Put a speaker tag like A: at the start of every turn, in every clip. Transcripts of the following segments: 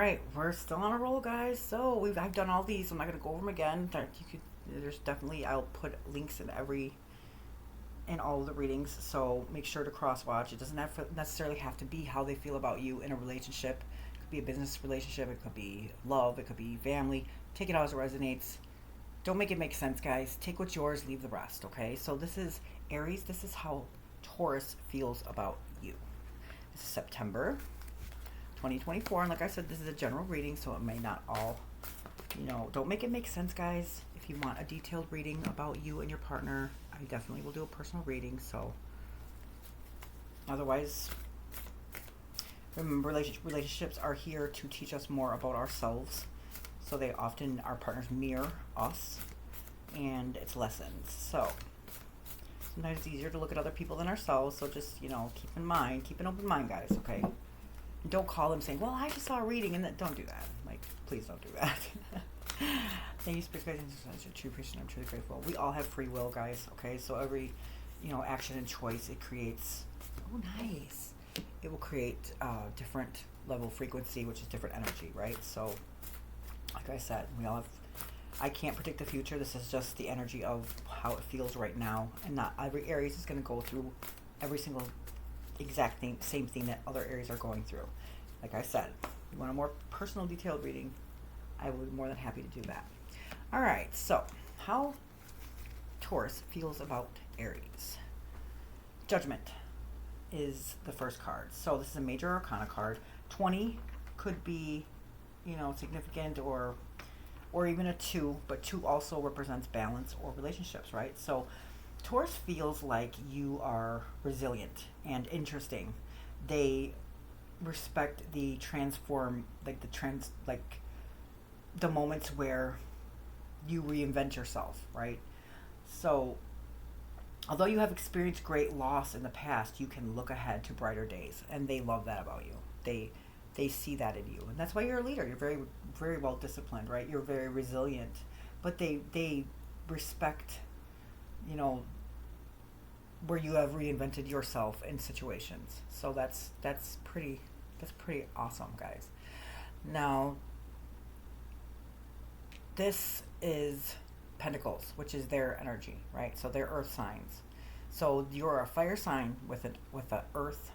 A: All right, we're still on a roll, guys. So I've done all these. I'm not gonna go over them again. There's definitely, I'll put links in all of the readings. So make sure to cross watch. It doesn't necessarily have to be how they feel about you in a relationship. It could be a business relationship. It could be love. It could be family. Take it how it resonates. Don't make it make sense, guys. Take what's yours. Leave the rest. Okay. So this is Aries. This is how Taurus feels about you. This is September 2024, and like I said, this is a general reading, so it may not all, don't make it make sense, guys. If you want a detailed reading about you and your partner, I definitely will do a personal reading. So otherwise, remember, relationships are here to teach us more about ourselves, so they often, our partners mirror us, and it's lessons. So sometimes it's easier to look at other people than ourselves, so just keep an open mind, guys. Okay. Don't call them saying, "Well, I just saw a reading," and don't do that. Like, please don't do that. Thank you, Spirit Guides. Such a true Christian. I'm truly grateful. We all have free will, guys. Okay, so every, action and choice it creates. Oh, nice. It will create different level frequency, which is different energy, right? So, like I said, we all have. I can't predict the future. This is just the energy of how it feels right now, and not every Aries is going to go through every single exact thing, same thing that other Aries are going through. Like I said, you want a more personal, detailed reading, I would be more than happy to do that. All right, so how Taurus feels about Aries. Judgment is the first card. So this is a major arcana card. 20 could be, significant, or even a 2, but 2 also represents balance or relationships, right? So Taurus feels like you are resilient and interesting. They respect the transform, the moments where you reinvent yourself, right? So, although you have experienced great loss in the past, you can look ahead to brighter days, and they love that about you. They see that in you, and that's why you're a leader. You're very very well disciplined, right? You're very resilient, but they respect, you know, where you have reinvented yourself in situations. So that's pretty awesome, guys. Now, this is Pentacles, which is their energy, right? So they're Earth signs. So you're a fire sign with a Earth,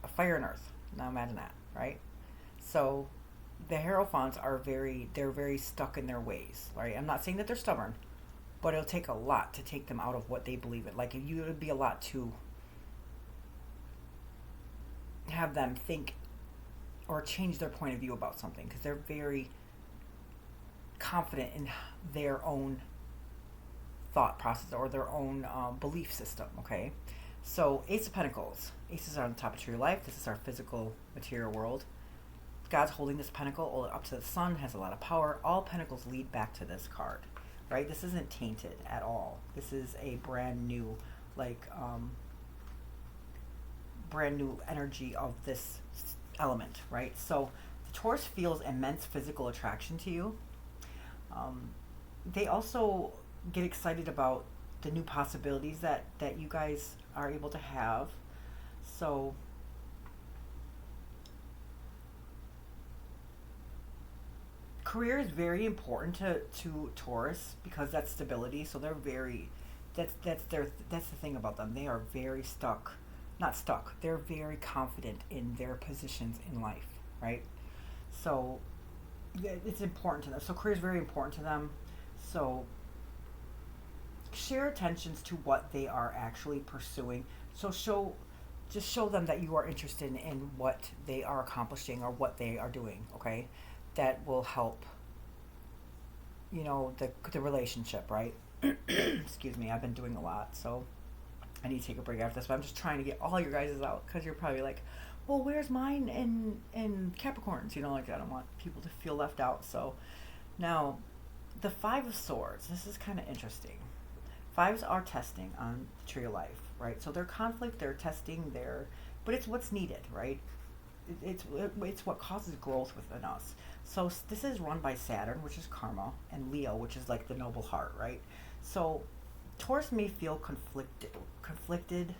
A: a fire and Earth. Now imagine that, right? So the Hierophants they're very stuck in their ways, right? I'm not saying that they're stubborn, but it'll take a lot to take them out of what they believe in. Like, it would be a lot to have them think or change their point of view about something, because they're very confident in their own thought process or their own belief system. Okay, so Ace of Pentacles. Aces are on the top of your life. This is our physical material world. God's holding this pentacle up to the sun, has a lot of power. All pentacles lead back to this card, right? This isn't tainted at all. This is a brand new, brand new energy of this element, right? So the Taurus feels immense physical attraction to you. Um, they also get excited about the new possibilities that you guys are able to have. So career is very important to Taurus, because that's stability. So they're very, that's the thing about them. They are very stuck, not stuck. They're very confident in their positions in life, right? So it's important to them. So career is very important to them. So share attentions to what they are actually pursuing. So just show them that you are interested in what they are accomplishing or what they are doing. Okay, that will help. The relationship, right? Excuse me, I've been doing a lot, so I need to take a break after this. But I'm just trying to get all your guys' out, because you're probably like, well, where's mine in Capricorns? Like, I don't want people to feel left out. So now, the Five of Swords. This is kind of interesting. Fives are testing on the tree of life, right? So they're conflict, they're testing, but it's what's needed, right? It's what causes growth within us. So this is run by Saturn, which is karma, and Leo, which is like the noble heart, right? So Taurus may feel conflicted,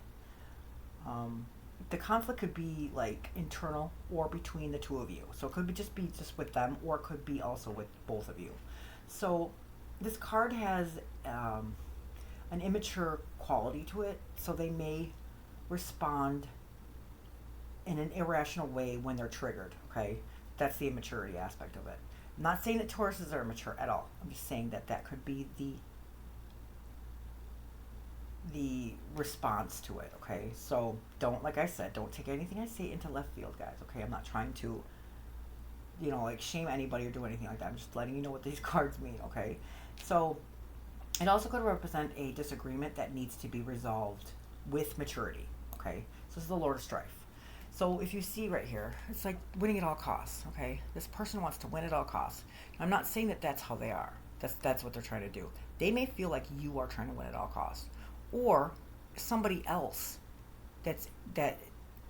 A: the conflict could be like internal or between the two of you. So it could be just with them, or it could be also with both of you. So this card has an immature quality to it, so they may respond in an irrational way when they're triggered. Okay, that's the immaturity aspect of it. I'm not saying that Tauruses are immature at all. I'm just saying that that could be the response to it. Okay, so don't, like I said, don't take anything I say into left field, guys. Okay, I'm not trying to, like shame anybody or do anything like that. I'm just letting you know what these cards mean. Okay, so it also could represent a disagreement that needs to be resolved with maturity. Okay, so this is the Lord of Strife. So if you see right here, it's like winning at all costs. Okay, this person wants to win at all costs. I'm not saying that that's how they are. That's what they're trying to do. They may feel like you are trying to win at all costs, or somebody else that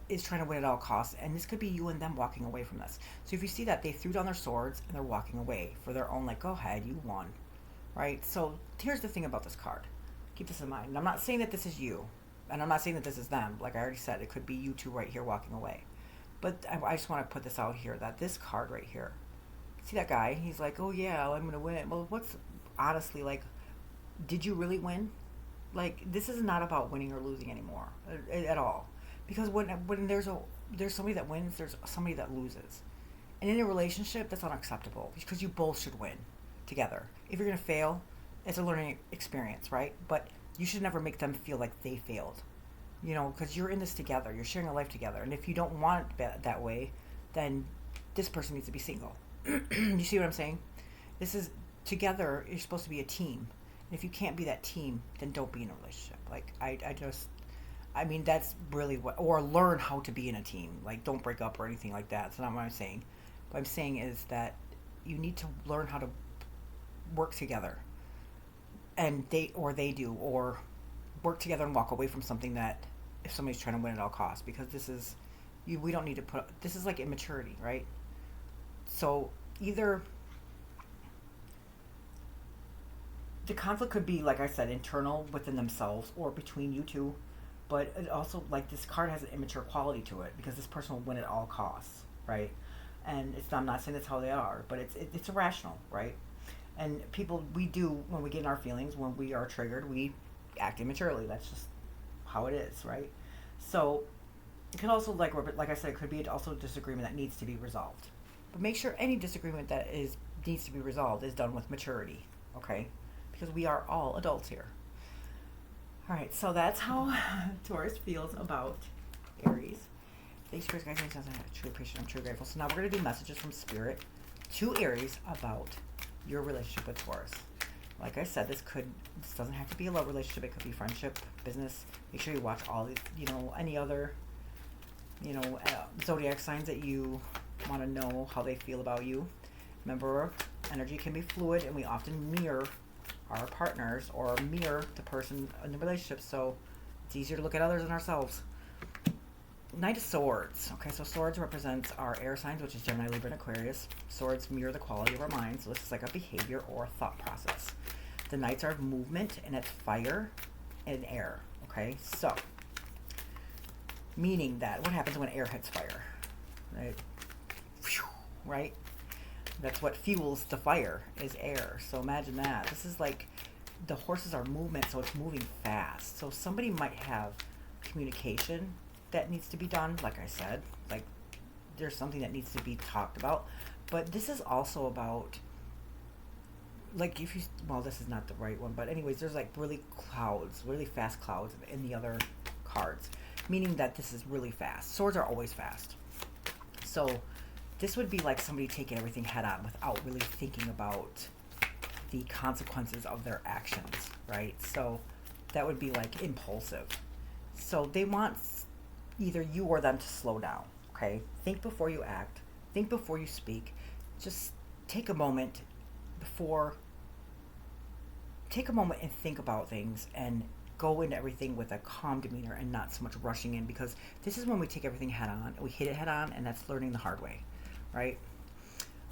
A: is trying to win at all costs, and this could be you and them walking away from this. So if you see that, they threw down their swords and they're walking away for their own, like, go ahead, you won, right? So here's the thing about this card. Keep this in mind. And I'm not saying that this is you, and I'm not saying that this is them. Like I already said, it could be you two right here walking away. But I just want to put this out here, that this card right here, see that guy? He's like, oh yeah, I'm going to win. Well, what's honestly, like, did you really win? Like, this is not about winning or losing anymore at all. Because when there's somebody that wins, there's somebody that loses. And in a relationship, that's unacceptable because you both should win together. If you're going to fail, it's a learning experience, right? But you should never make them feel like they failed, because you're in this together. You're sharing a life together. And if you don't want it that way, then this person needs to be single. You see what I'm saying? This is together. You're supposed to be a team. And if you can't be that team, then don't be in a relationship. Like, I mean, that's really what, or learn how to be in a team. Like, don't break up or anything like that. That's not what I'm saying. What I'm saying is that you need to learn how to work together. And they do, or work together and walk away from something that, if somebody's trying to win at all costs, because we don't need to this is like immaturity, right? So either the conflict could be, like I said, internal within themselves or between you two, but it also, like, this card has an immature quality to it because this person will win at all costs, right? And I'm not saying that's how they are, but it's irrational, right? And people, we do, when we get in our feelings, when we are triggered, we act immaturely. That's just how it is, right? So it could also, like I said, it could be also a disagreement that needs to be resolved. But make sure any disagreement that needs to be resolved is done with maturity, okay? Because we are all adults here. All right, so that's how Taurus feels about Aries. Thanks for guys. I truly appreciate it. I'm truly grateful. So now we're going to do messages from Spirit to Aries about your relationship with Taurus. Like I said, this doesn't have to be a love relationship. It could be friendship, business. Make sure you watch all these, any other, zodiac signs that you want to know how they feel about you. Remember, energy can be fluid, and we often mirror our partners or mirror the person in the relationship, so it's easier to look at others than ourselves. Knight of Swords. Okay, so Swords represents our air signs, which is Gemini, Libra, and Aquarius. Swords mirror the quality of our mind, so this is like a behavior or a thought process. The Knights are movement, and it's fire and air. Okay, so meaning that what happens when air hits fire, right? Right? That's what fuels the fire, is air. So imagine that. This is like, the horses are movement, so it's moving fast. So somebody might have communication that needs to be done, like I said. Like, there's something that needs to be talked about. But this is also about, like, this is not the right one, but anyways, there's like really fast clouds in the other cards, meaning that this is really fast. Swords are always fast. So this would be like somebody taking everything head on without really thinking about the consequences of their actions, right? So that would be like impulsive. So they want either you or them to slow down, okay? Think before you act. Think before you speak. Just take a moment and think about things and go into everything with a calm demeanor and not so much rushing in, because this is when we take everything head on. We hit it head on, and that's learning the hard way, right?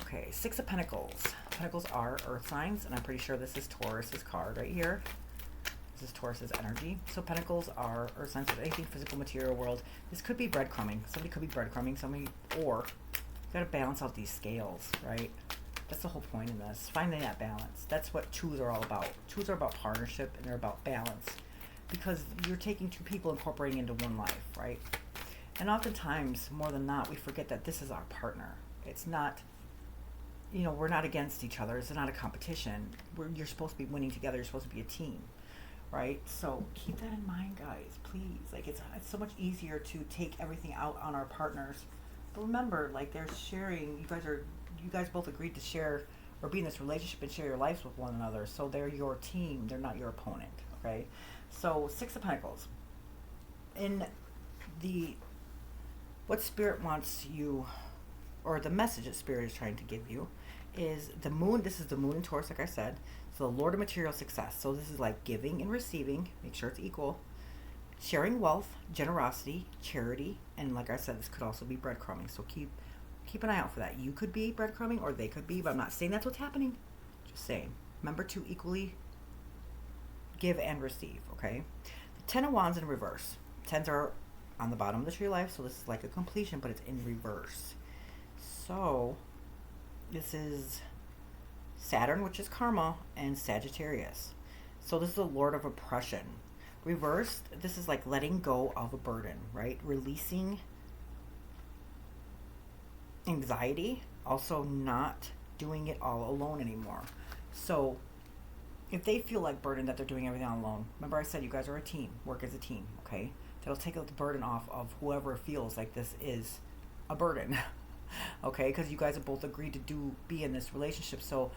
A: Okay, Six of Pentacles. Pentacles are earth signs, and I'm pretty sure this is Taurus's card right here. This is Taurus's energy. So Pentacles are earth signs, anything physical, material world. This could be breadcrumbing. Somebody could be breadcrumbing. Somebody, or you got to balance out these scales, right? That's the whole point in this. Finding that balance. That's what twos are all about. Twos are about partnership, and they're about balance. Because you're taking two people, incorporating into one life, right? And oftentimes, more than not, we forget that this is our partner. It's not, you know, we're not against each other. It's not a competition. You're supposed to be winning together. You're supposed to be a team, right? So keep that in mind, guys, please. Like, it's so much easier to take everything out on our partners. But remember, like, they're sharing, you guys both agreed to share or be in this relationship and share your lives with one another. So they're your team. They're not your opponent, okay? So Six of Pentacles. In what Spirit wants you, or the message that Spirit is trying to give you, is the moon. This is the moon in Taurus, like I said. So the Lord of material success. So this is like giving and receiving. Make sure it's equal. Sharing wealth, generosity, charity, and like I said, this could also be breadcrumbing. So keep an eye out for that. You could be breadcrumbing, or they could be, but I'm not saying that's what's happening. Just saying. Remember to equally give and receive, okay? The Ten of Wands in reverse. Tens are on the bottom of the tree of life, so this is like a completion, but it's in reverse. So this is Saturn, which is karma, and Sagittarius. So this is the Lord of oppression. Reversed, this is like letting go of a burden, right? Releasing anxiety, also not doing it all alone anymore. So if they feel like burden that they're doing everything alone, remember I said you guys are a team, work as a team, okay? That'll take the burden off of whoever feels like this is a burden, okay? Because you guys have both agreed to be in this relationship. So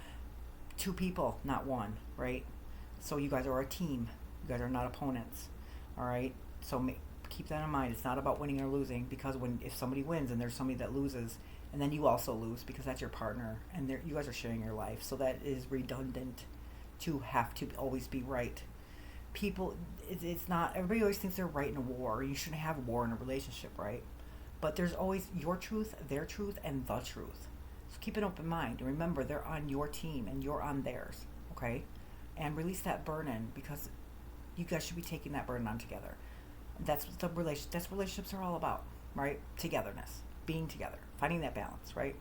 A: two people, not one, right? So you guys are a team. You guys are not opponents, all right? So keep that in mind. It's not about winning or losing, because if somebody wins and there's somebody that loses, and then you also lose because that's your partner, and you guys are sharing your life. So that is redundant to have to always be right. People, it's not, everybody always thinks they're right in a war. You shouldn't have a war in a relationship, right? But there's always your truth, their truth, and the truth. So keep an open mind. And remember, they're on your team and you're on theirs, okay? And release that burden, because you guys should be taking that burden on together. That's what relationships are all about, right? Togetherness, being together, finding that balance, right?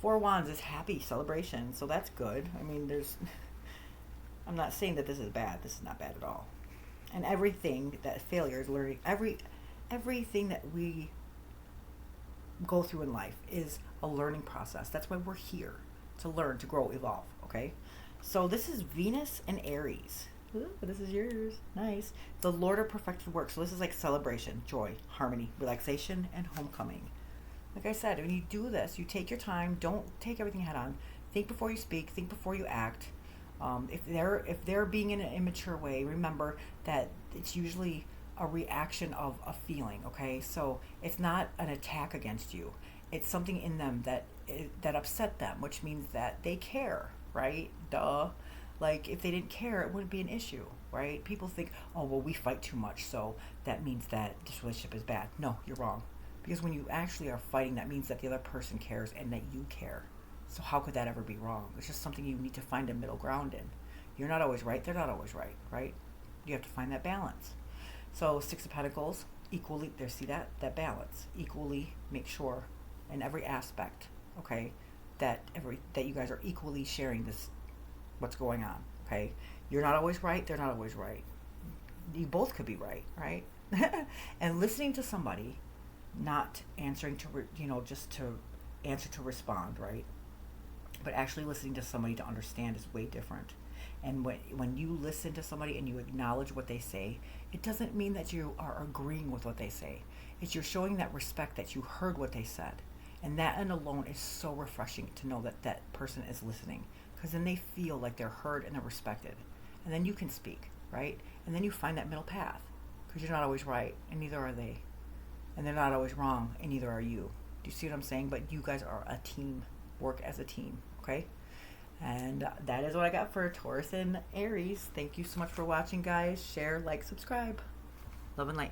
A: Four of Wands is happy celebration, so that's good. I mean, I'm not saying that this is bad. This is not bad at all. And everything that failure is learning, everything that we go through in life is a learning process. That's why we're here, to learn, to grow, evolve, okay? So this is Venus and Aries. Ooh, this is yours. Nice. The Lord of perfected work. So this is like celebration, joy, harmony, relaxation, and homecoming. Like I said, when you do this, you take your time. Don't take everything head on. Think before you speak. Think before you act. If they're being in an immature way, remember that it's usually a reaction of a feeling. Okay, so it's not an attack against you. It's something in them that upset them, which means that they care, right? Duh. Like, if they didn't care, it wouldn't be an issue, right? People think, oh, well, we fight too much, so that means that this relationship is bad. No, you're wrong. Because when you actually are fighting, that means that the other person cares and that you care. So how could that ever be wrong? It's just something you need to find a middle ground in. You're not always right. They're not always right, right? You have to find that balance. So Six of Pentacles, equally, there, see that balance. Equally make sure in every aspect, okay, that you guys are equally sharing this, what's going on, okay? You're not always right. They're not always right. You both could be right, right? And listening to somebody, not answering to, just to answer to respond, right? But actually listening to somebody to understand is way different. And when you listen to somebody and you acknowledge what they say, it doesn't mean that you are agreeing with what they say. It's you're showing that respect, that you heard what they said. And that and alone is so refreshing, to know that that person is listening. Because then they feel like they're heard and they're respected. And then you can speak, right? And then you find that middle path. Because you're not always right, and neither are they. And they're not always wrong, and neither are you. Do you see what I'm saying? But you guys are a team. Work as a team, okay? And that is what I got for Taurus and Aries. Thank you so much for watching, guys. Share, like, subscribe. Love and light.